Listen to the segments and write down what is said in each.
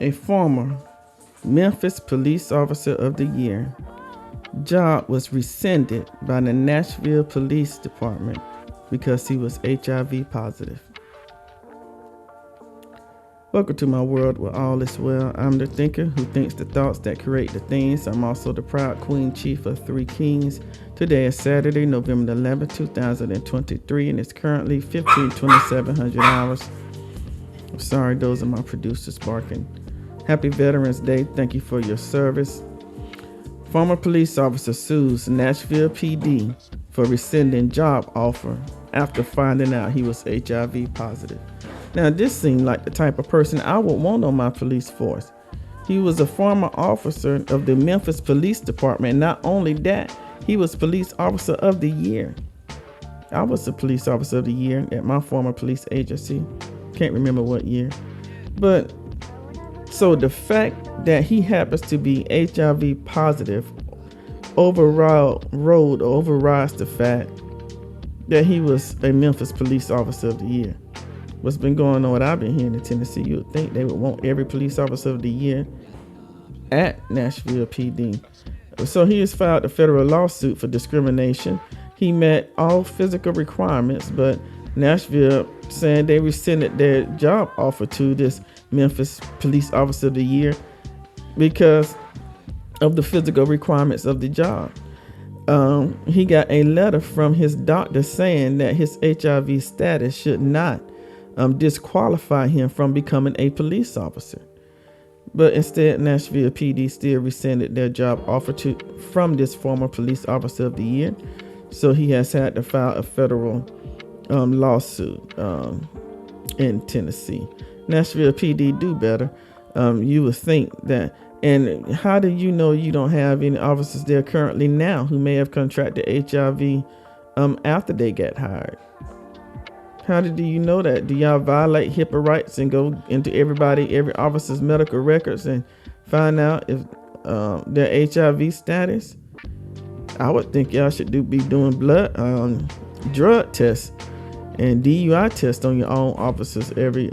A former Memphis Police Officer of the Year job was rescinded by the Nashville Police Department because he was HIV positive. Welcome to my world where all is well. I'm the thinker who thinks the thoughts that create the things. I'm also the proud Queen Chief of Three Kings. Today is Saturday, November 11, 2023, and it's currently 15:27 hours. I'm sorry, those are my producers barking. Happy Veterans Day. Thank you for your service. Former police officer sues Nashville PD for rescinding job offer after finding out he was HIV positive. Now, this seemed like the type of person I would want on my police force. He was a former officer of the Memphis Police Department. Not only that, he was Police Officer of the Year. I was a Police Officer of the Year at my former police agency. Can't remember what year. But so the fact that he happens to be HIV positive overrides the fact that he was a Memphis Police Officer of the Year. What's been going on, what I've been hearing in Tennessee, you would think they would want every police officer of the year at Nashville PD. So he has filed a federal lawsuit for discrimination. He met all physical requirements, but Nashville saying they rescinded their job offer to this Memphis Police Officer of the Year because of the physical requirements of the job. He got a letter from his doctor saying that his HIV status should not disqualify him from becoming a police officer. But instead, Nashville PD still rescinded their job offer from this former police officer of the year. So he has had to file a federal lawsuit in Tennessee. Nashville PD, do better. You would think that. And how do you know you don't have any officers there currently now who may have contracted HIV after they got hired? How do you know that? Do y'all violate HIPAA rights and go into every officer's medical records and find out if their HIV status? I would think y'all should be doing blood drug tests and DUI tests on your own officers every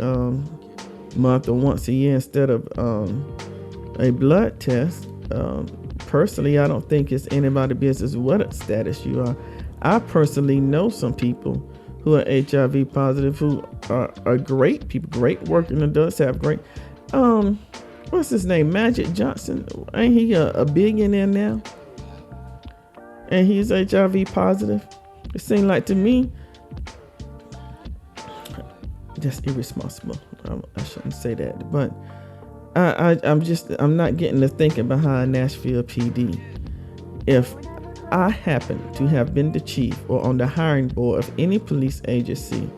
month or once a year instead of a blood test. Personally, I don't think it's anybody's business what status you are. I personally know some people who are HIV positive, who are great people, great working adults, have great, what's his name? Magic Johnson. Ain't he a billionaire now? And he's HIV positive. It seems like to me, that's irresponsible. I shouldn't say that, but I'm not getting the thinking behind Nashville PD. If I happen to have been the chief or on the hiring board of any police agency,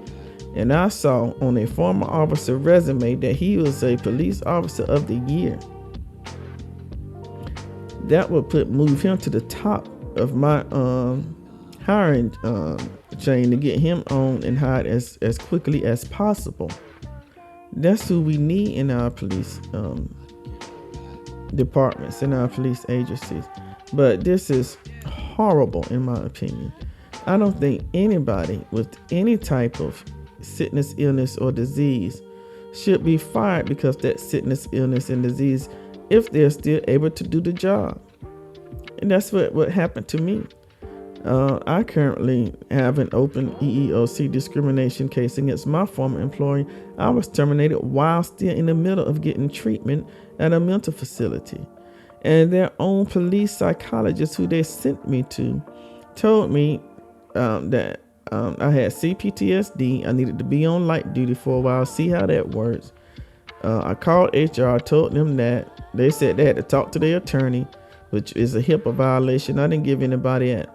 and I saw on a former officer resume that he was a police officer of the year, that would move him to the top of my hiring chain to get him on and hired as quickly as possible. That's who we need in our police departments, in our police agencies. But this is horrible in my opinion. I don't think anybody with any type of sickness, illness, or disease should be fired because that sickness, illness, and disease, if they're still able to do the job. And that's what happened to me. I currently have an open EEOC discrimination case against my former employee. I was terminated while still in the middle of getting treatment at a mental facility. And their own police psychologist who they sent me to told me that I had CPTSD. I needed to be on light duty for a while, see how that works. I called HR, told them that. They said they had to talk to their attorney, which is a HIPAA violation. I didn't give anybody at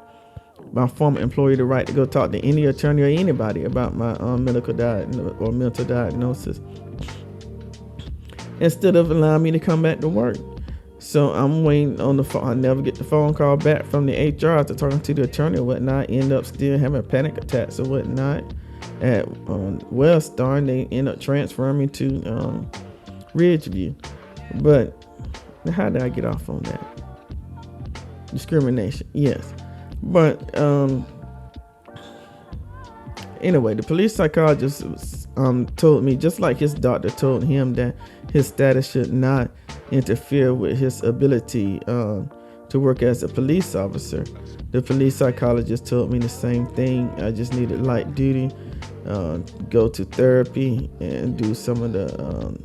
my former employee the right to go talk to any attorney or anybody about my medical or mental diagnosis, instead of allowing me to come back to work. So I'm waiting on the phone. I never get the phone call back from the HR after talking to the attorney or whatnot. End up still having panic attacks or whatnot at Wellstar, and they end up transferring me to Ridgeview. But how did I get off on that? Discrimination, yes. But Anyway, the police psychologist told me, just like his doctor told him, that his status should not interfere with his ability to work as a police officer. The police psychologist told me the same thing. I just needed light duty, go to therapy, and do some of the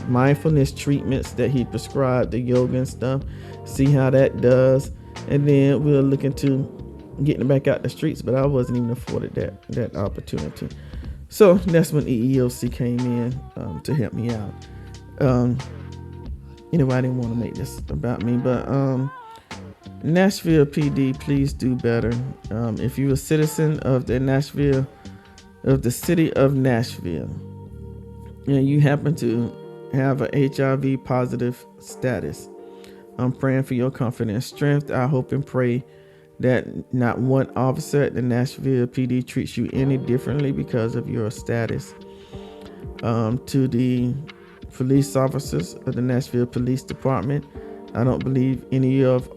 mindfulness treatments that he prescribed, the yoga and stuff. See how that does, and then we'll look into getting back out the streets. But I wasn't even afforded that opportunity. So that's when EEOC came in to help me out. Anyway, I didn't want to make this about me, but Nashville PD, please do better. If you're a citizen of the city of Nashville, and you happen to have a HIV positive status, I'm praying for your comfort and strength. I hope and pray that not one officer at the Nashville PD treats you any differently because of your status. To the police officers of the Nashville Police Department, I don't believe any of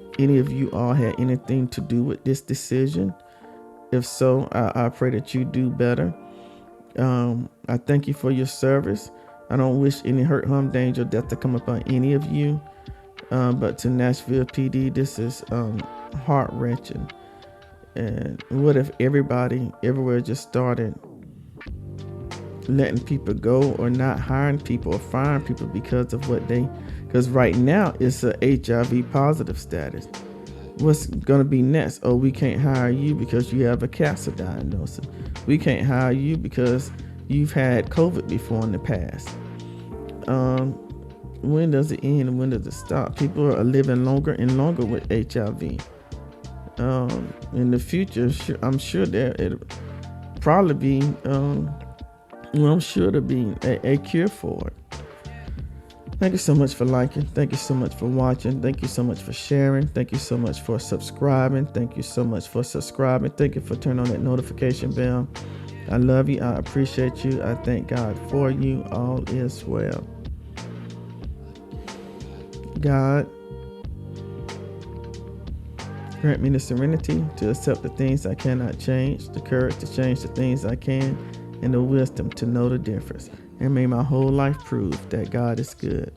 you all had anything to do with this decision. If so, I pray that you do better. I thank you for your service. I don't wish any hurt, harm, danger, or death to come upon any of you. But to Nashville PD, this is heart-wrenching. And what if everybody everywhere just started letting people go, or not hiring people or firing people because of because right now it's a HIV positive status. What's going to be next? Oh, we can't hire you because you have a cancer diagnosis. We can't hire you because you've had COVID before in the past. When does it end and when does it stop? People are living longer and longer with HIV. In the future, I'm sure that it'll probably be, I'm sure there'll be a cure for it. Thank you so much for liking. Thank you so much for watching. Thank you so much for sharing. Thank you so much for subscribing. Thank you so much for subscribing. Thank you for turning on that notification bell. I love you. I appreciate you. I thank God for you. All is well. God, grant me the serenity to accept the things I cannot change, the courage to change the things I can, and the wisdom to know the difference. And may my whole life prove that God is good.